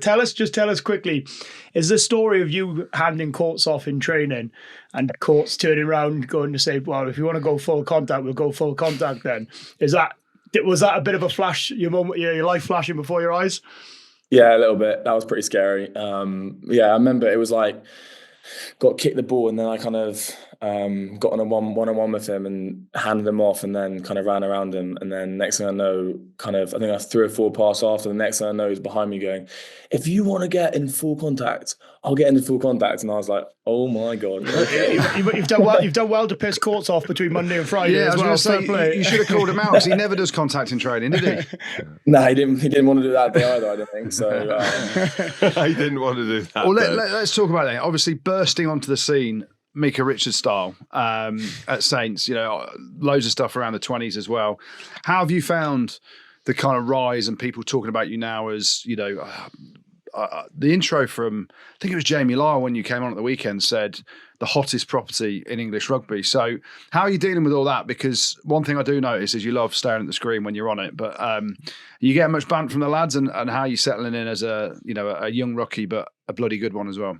Tell us quickly. Is the story of you handing Courts off in training and Courts turning around going to say, well, if you want to go full contact, we'll go full contact then. Was that a bit of a flash, your life flashing before your eyes? Yeah, a little bit. That was pretty scary. I remember it was like, got kicked the ball and then I kind of got on a one-on-one with him and handed him off and then kind of ran around him. And then next thing I know, I think I threw a full pass after. The next thing I know, he's behind me going, if you want to get in full contact, I'll get into full contact. And I was like, oh my God. You've done well to piss Courts off between Monday and Friday as well. You should have called him out because he never does contact in training, did he? No, he didn't want to do that day either, I don't think. So he didn't want to do that. Well, let's talk about that. Obviously, bursting onto the scene, Mika Richards style at Saints, loads of stuff around the 20s as well. How have you found the kind of rise and people talking about you now as, the intro from, I think it was Jamie Lyle when you came on at the weekend said the hottest property in English rugby. So how are you dealing with all that? Because one thing I do notice is you love staring at the screen when you're on it, but you get much bant from the lads and how are you settling in as a young rookie, but a bloody good one as well?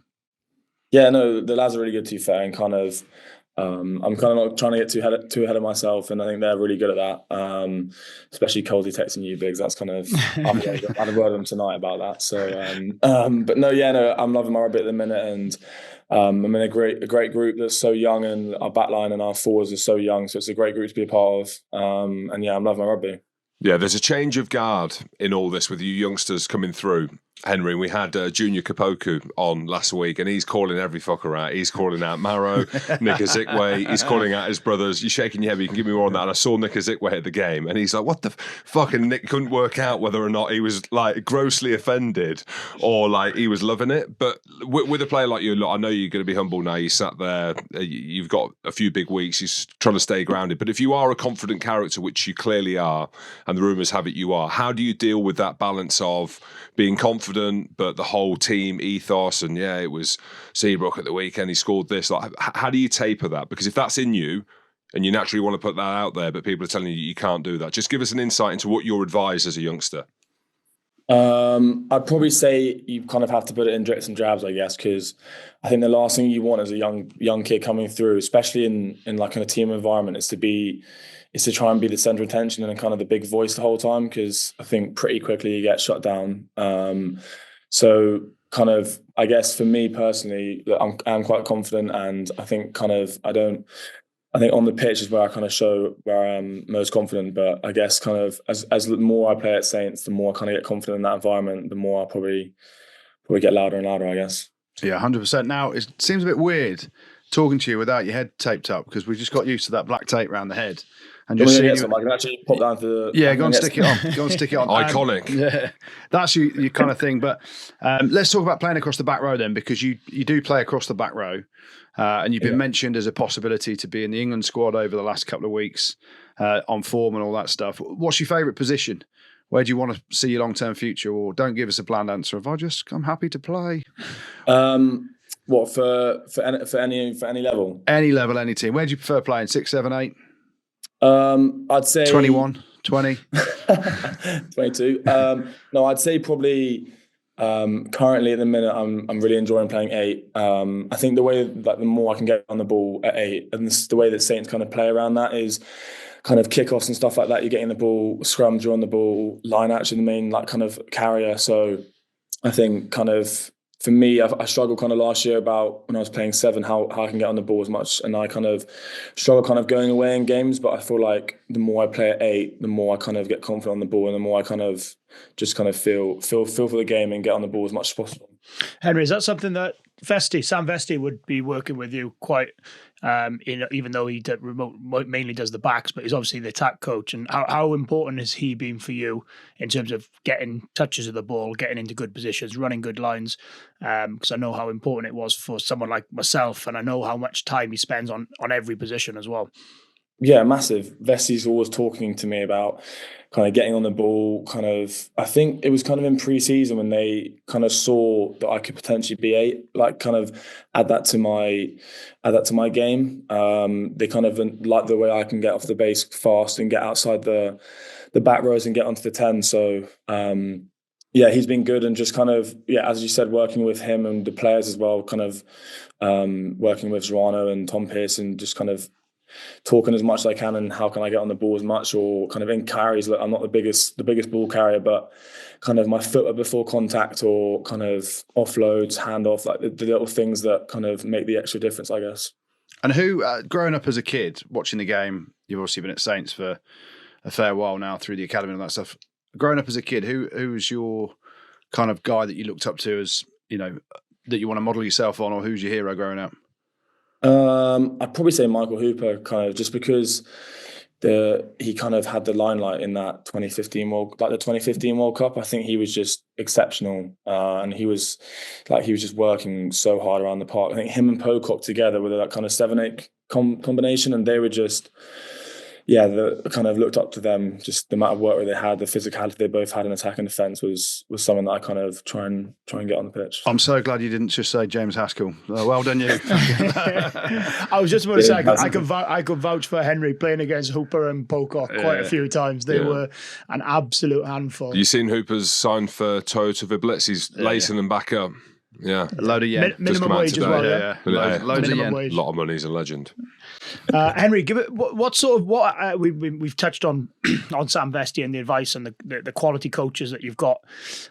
Yeah, no, the lads are really good, to be fair, and kind of I'm kind of not trying to get too ahead of myself, and I think they're really good at that. Especially Coldie texting you, Biggs. That's kind of I had a word with them tonight about that. So, but no, I'm loving my rugby at the minute, and I'm in a great group that's so young, and our backline and our forwards are so young, so it's a great group to be a part of. I'm loving my rugby. Yeah, there's a change of guard in all this with you youngsters coming through. Henry, we had Junior Kapoku on last week and he's calling every fucker out. He's calling out Maro, Nick Ezekwe, he's calling out his brothers. You're shaking your head, but you can give me more on that. And I saw Nick Ezekwe at the game and he's like, what the fuck? And Nick couldn't work out whether or not he was like grossly offended or like he was loving it. But with a player like you, look, I know you're going to be humble now. You sat there, you've got a few big weeks, you're trying to stay grounded. But if you are a confident character, which you clearly are, and the rumours have it you are, how do you deal with that balance of being confident but the whole team ethos and it was Seabrook at the weekend, he scored this, like how do you taper that? Because if that's in you and you naturally want to put that out there but people are telling you can't do that, just give us an insight into what you're advised as a youngster. I'd probably say you kind of have to put it in drips and drabs, I guess, because I think the last thing you want as a young kid coming through, especially in like in a team environment, is to try and be the center of attention and kind of the big voice the whole time, because I think pretty quickly you get shut down. So kind of, I guess for me personally, I'm quite confident, and I think I think on the pitch is where I kind of show where I am most confident. But I guess kind of as the more I play at Saints, the more I kind of get confident in that environment, the more I'll probably get louder and louder, I guess. Yeah, 100%. Now, it seems a bit weird talking to you without your head taped up because we just got used to that black tape around the head. And just I can actually pop down to the... Yeah, go and stick it on. Go and stick it on. Iconic. Yeah, that's your kind of thing. But let's talk about playing across the back row then, because you do play across the back row. And you've been mentioned as a possibility to be in the England squad over the last couple of weeks on form and all that stuff. What's your favourite position? Where do you want to see your long-term future? Or don't give us a bland answer of, I'm happy to play. What, for any level? Any level, any team. Where do you prefer playing? 6, 7, 8? I'd say 21, 20, 22. No, I'd say probably currently at the minute I'm really enjoying playing 8. I think the way that the more I can get on the ball at 8, and the way that Saints kind of play around that is kind of kickoffs and stuff like that. You're getting the ball, scrums, you're on the ball, line actually the main like kind of carrier. So I think kind of for me, I struggled kind of last year about when I was playing 7, how I can get on the ball as much. And I kind of struggle kind of going away in games, but I feel like the more I play at 8, the more I kind of get confident on the ball and the more I kind of just kind of feel for the game and get on the ball as much as possible. Henry, is that something that Sam Vesti would be working with you quite, even though he mainly does the backs, but he's obviously the attack coach. And how important has he been for you in terms of getting touches of the ball, getting into good positions, running good lines? Because I know how important it was for someone like myself, and I know how much time he spends on every position as well. Yeah, massive. Vesti's always talking to me about kind of getting on the ball, kind of, I think it was kind of in pre-season when they kind of saw that I could potentially be 8, like kind of add that to my game. They kind of like the way I can get off the base fast and get outside the back rows and get onto the 10. So yeah, he's been good, and just kind of, yeah, as you said, working with him and the players as well, kind of working with Joanna and Tom Pearson, just kind of talking as much as I can and how can I get on the ball as much, or kind of in carries. Like, I'm not the biggest ball carrier, but kind of my foot before contact, or kind of offloads, handoff, like the little things that kind of make the extra difference, I guess. And who, growing up as a kid, watching the game, you've obviously been at Saints for a fair while now through the academy and all that stuff. Growing up as a kid, who was your kind of guy that you looked up to as, you know, that you want to model yourself on, or who's your hero growing up? I'd probably say Michael Hooper, kind of just because he kind of had the limelight in that 2015 World Cup. I think he was just exceptional, and he was just working so hard around the park. I think him and Pocock together with that kind of 7-8 combination, and they were just, yeah, kind of looked up to them. Just the amount of work that they had, the physicality they both had in attack and defence was something that I kind of try and get on the pitch. I'm so glad you didn't just say James Haskell. Well done, you. I was just about to say I could vouch for Henry playing against Hooper and Pocock quite a few times. They were an absolute handful. You seen Hooper's signed for Toyota Viblitz? He's lacing them back up. Yeah, a load of yen. Minimum wage as well. Yeah. Loads of yen. A lot of money. He's a legend. Henry, give it we've touched on Sam Vesti and the advice and the quality coaches that you've got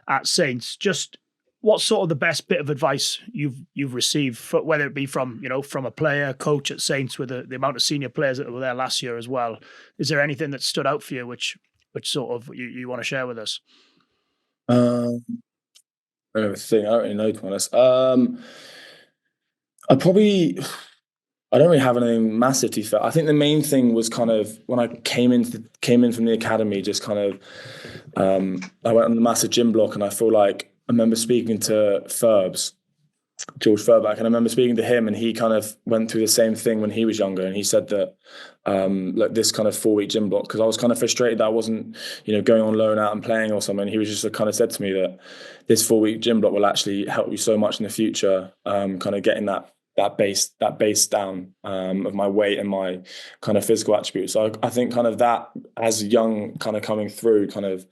at Saints. Just what sort of the best bit of advice you've received, whether it be from a player, coach at Saints, with the amount of senior players that were there last year as well. Is there anything that stood out for you which sort of you want to share with us? I don't really know, to be honest. I don't really have anything massive to say. I think the main thing was kind of when I came in from the academy, just kind of I went on the massive gym block, and I feel like I remember speaking to George Furback, and I remember speaking to him, and he kind of went through the same thing when he was younger, and he said that like this kind of 4-week gym block, because I was kind of frustrated that I wasn't going on loan out and playing or something. He was just kind of said to me that this 4-week gym block will actually help you so much in the future, kind of getting that base down of my weight and my kind of physical attributes. So I think kind of that, as young, kind of coming through, kind of,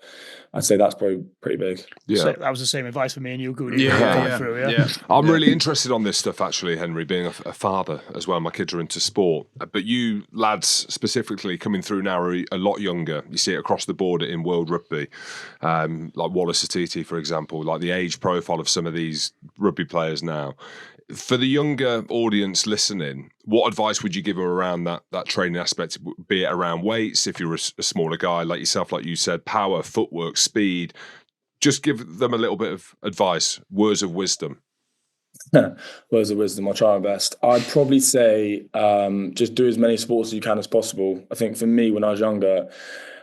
I'd say that's probably pretty big. Yeah, so that was the same advice for me and you, Goodey. Yeah. I'm really interested on this stuff, actually, Henry, being a father as well. My kids are into sport, but you lads specifically coming through now are a lot younger. You see it across the board in World Rugby, like Wallace Atiti, for example, like the age profile of some of these rugby players now. For the younger audience listening, what advice would you give them around that training aspect, be it around weights, if you're a smaller guy like yourself, like you said, power, footwork, speed? Just give them a little bit of advice, words of wisdom. Words of wisdom, I'll try my best. I'd probably say just do as many sports as you can as possible. I think for me, when I was younger,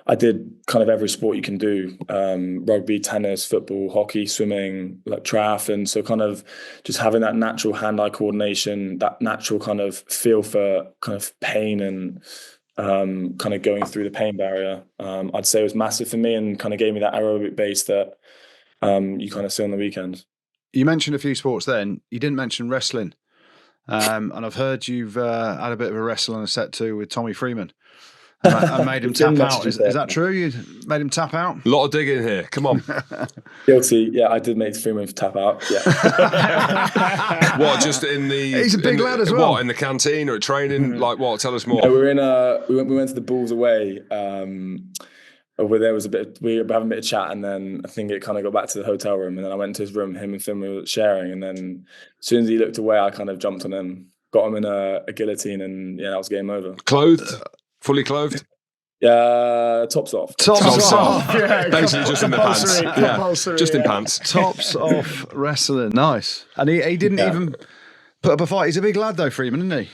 I did kind of every sport you can do, rugby, tennis, football, hockey, swimming, like triathlon. So kind of just having that natural hand-eye coordination, that natural kind of feel for kind of pain and kind of going through the pain barrier, I'd say was massive for me, and kind of gave me that aerobic base that you kind of see on the weekends. You mentioned a few sports then. You didn't mention wrestling. And I've heard you've had a bit of a wrestle on a set too with Tommy Freeman. I made him tap out. Is that true? You made him tap out? A lot of digging here. Come on. Guilty. Yeah, I did make Freeman tap out. Yeah. What? Just in the? He's a big lad as well. What, in the canteen or training? Like what? Tell us more. No, we went to the Bulls away. Where there was we were having a bit of chat, and then I think it kind of got back to the hotel room, and then I went to his room. Him and Finn were sharing, and then as soon as he looked away, I kind of jumped on him, got him in a guillotine, and yeah, that was game over. Clothed. Fully clothed? Yeah, tops off. Tops off. Yeah, basically just in the pants. Yeah, just in pants. Tops off wrestling. Nice. And he didn't even put up a fight. He's a big lad though, Freeman, isn't he?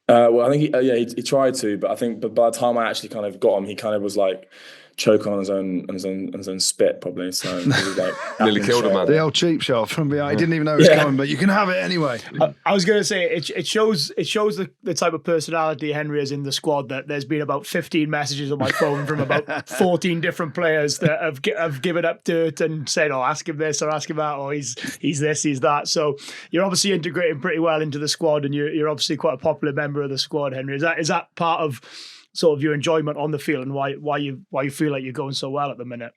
Well, I think he tried to, but I think by the time I actually kind of got him, he kind of was like choking on his own spit, probably. So he was like nearly killed him, man. The old cheap shot from behind. He didn't even know it was coming, but you can have it anyway. I was going to say it shows the type of personality Henry is in the squad, that there's been about 15 messages on my phone from about 14 different players that have given up to it and said, "Oh, ask him this or ask him that, or he's this, he's that." So you're obviously integrating pretty well into the squad, and you're obviously quite a popular member of the squad, Henry. Is that part of sort of your enjoyment on the field, and why you feel like you're going so well at the minute?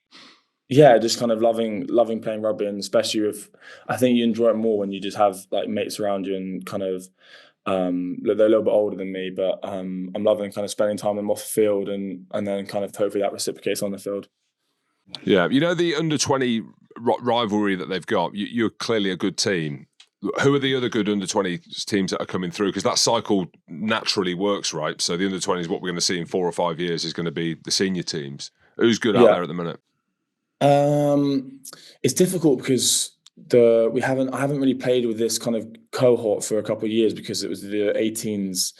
yeah, just kind of loving playing rugby, and especially with, I think you enjoy it more when you just have like mates around you and kind of they're a little bit older than me, but I'm loving kind of spending time with them off the field, and then kind of hopefully that reciprocates on the field. Yeah, you know the under-20 rivalry that they've got. You're clearly a good team. Who are the other good under-20 teams that are coming through? Because that cycle naturally works, right? So the under-20s, what we're going to see in 4 or 5 years, is going to be the senior teams. Who's good out there at the minute? It's difficult because I haven't really played with this kind of cohort for a couple of years, because it was the 18s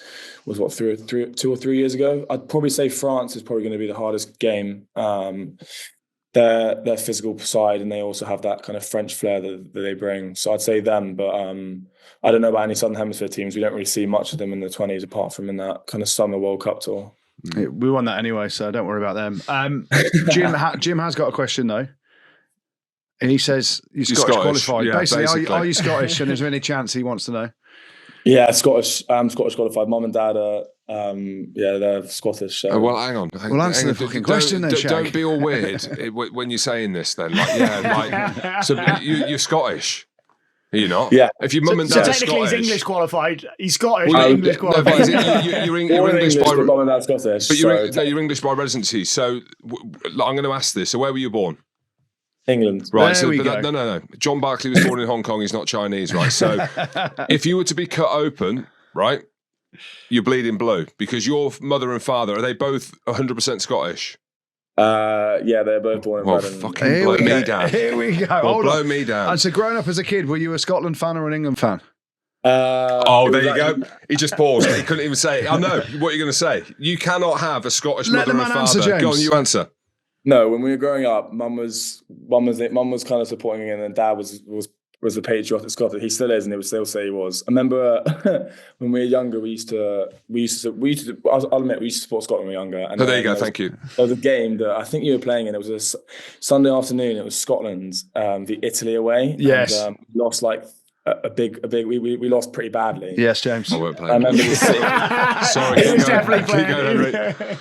was what 2 or 3 years ago. I'd probably say France is probably going to be the hardest game. Their physical side, and they also have that kind of French flair that they bring. So I'd say them, but I don't know about any Southern Hemisphere teams. We don't really see much of them in the 20s, apart from in that kind of summer World Cup tour. We won that anyway, so don't worry about them. Jim has got a question though, and he says you're Scottish qualified. Yeah, basically. Are you Scottish? And is there any chance he wants to know? Yeah, Scottish. I'm Scottish qualified. Mum and dad are, they're Scottish. So. Well, hang on. Well, answer the fucking question then, Shag. Don't be all weird when you're saying this. Then, so you're Scottish. Are you not? Yeah. If your mum and dad are technically Scottish, he's English qualified. He's Scottish, but English No, qualified. but you're English by mum and dad Scottish. but you're English by residency. So I'm going to ask this. So where were you born? England. Right. There So we go. No. John Barclay was born in Hong Kong. He's not Chinese, right? So if you were to be cut open, right, you're bleeding blue, because your mother and father, are they both 100% Scottish? Yeah, they're both born and Well, bred in. fucking blow me down. Here we go. Well, Hold blow on. me down. And so, growing up as a kid, were you a Scotland fan or an England fan? There you go. He just paused. He couldn't even say it. I know what you're going to say. You cannot have a Scottish Let mother the and man answer, father. James. Go on, you answer. No, when we were growing up, mum was kind of supporting him, and dad was the patriotic Scottish. He still is, and he would still say he was. I remember when we were younger, I'll admit, we used to support Scotland when we were younger. And There you go. Thank you. There was a game that I think you were playing in. It was a Sunday afternoon. It was Scotland, the Italy away. Yes. And, lost like a big. We lost pretty badly. Yes, James. I won't play. I remember just sitting. Sorry, He was keep going. definitely Keep going, Henry.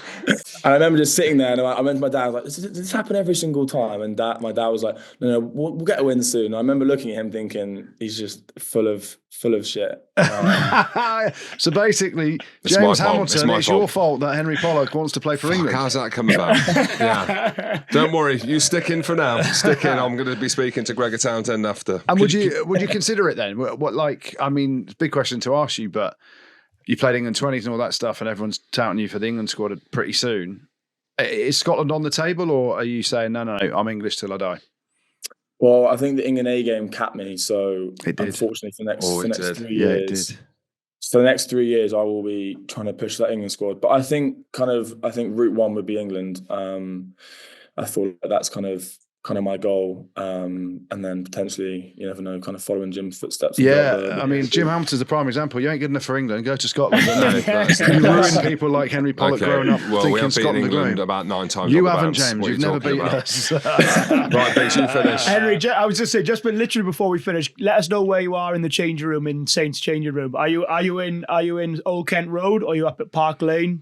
And I remember just sitting there, and I went to my dad. I was like, "Does this happen every single time?" And my dad was like, "No, we'll get a win soon." And I remember looking at him, thinking, "He's just full of shit." So basically, It's James my fault. Hamilton, It's it's my your fault. fault that Henry Pollock wants to play for England. How's that come about? Yeah. Don't worry. You stick in for now. Stick in. I'm going to be speaking to Gregor Townsend after. And would you consider it then? I mean, it's a big question to ask you, but you played England 20s and all that stuff, and everyone's touting you for the England squad pretty soon. Is Scotland on the table, or are you saying, no, I'm English till I die? Well, I think the England A game capped me, so It did. unfortunately for the next 3 Yeah, it years. did. So the next 3 years, I will be trying to push that England squad. But I think route one would be England. I thought that's kind of my goal, and then potentially, you never know, kind of following Jim's footsteps. Yeah, I mean, Jim Hamilton's a prime example. You ain't good enough for England. Go to Scotland. You ruin people like Henry Pollock growing up Well, we thinking have beaten Scotland are England great. about 9 times. You on the haven't, bounce. James. What are You've you never talking beaten about? us. Right, Biggs, you finish. Henry, I was just saying, just literally before we finish, let us know where you are in the changing room, in Saints changing room. Are you in Old Kent Road, or are you up at Park Lane?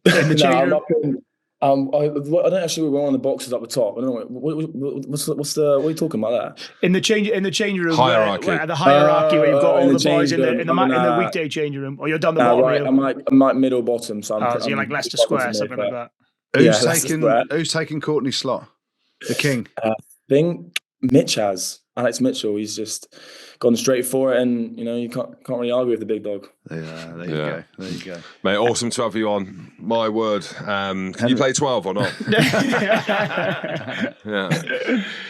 In the changing I'm room? up in. I don't actually. We're on the boxes up the top. I don't know what are you talking about there? In the changing room, Hierarchy. where the hierarchy, where you've got all in the the boys in changing the room. weekday changing room, or you're down the bottom. Right, Right, I'm like middle bottom, so so you're like Leicester Square, something like that. Who's taking Courtney's slot? The king. I think Mitch has. Alex Mitchell, he's just gone straight for it, and you can't really argue with the big dog. There you go. Mate, awesome to have you on. My word. Can you play 12 or not? Yeah.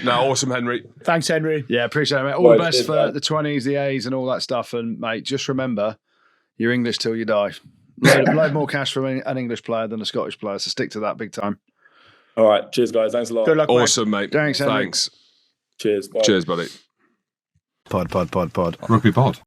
No, awesome, Henry. Thanks, Henry. Yeah, appreciate it, mate. All the best for the 20s, the A's, and all that stuff. And mate, just remember, you're English till you die. Load more cash from an English player than a Scottish player, so stick to that big time. All right, cheers, guys. Thanks a lot. Good luck, mate. Awesome, mate. Thanks, Henry. Thanks. Cheers. Bye. Cheers, buddy. Pod. Rugby pod.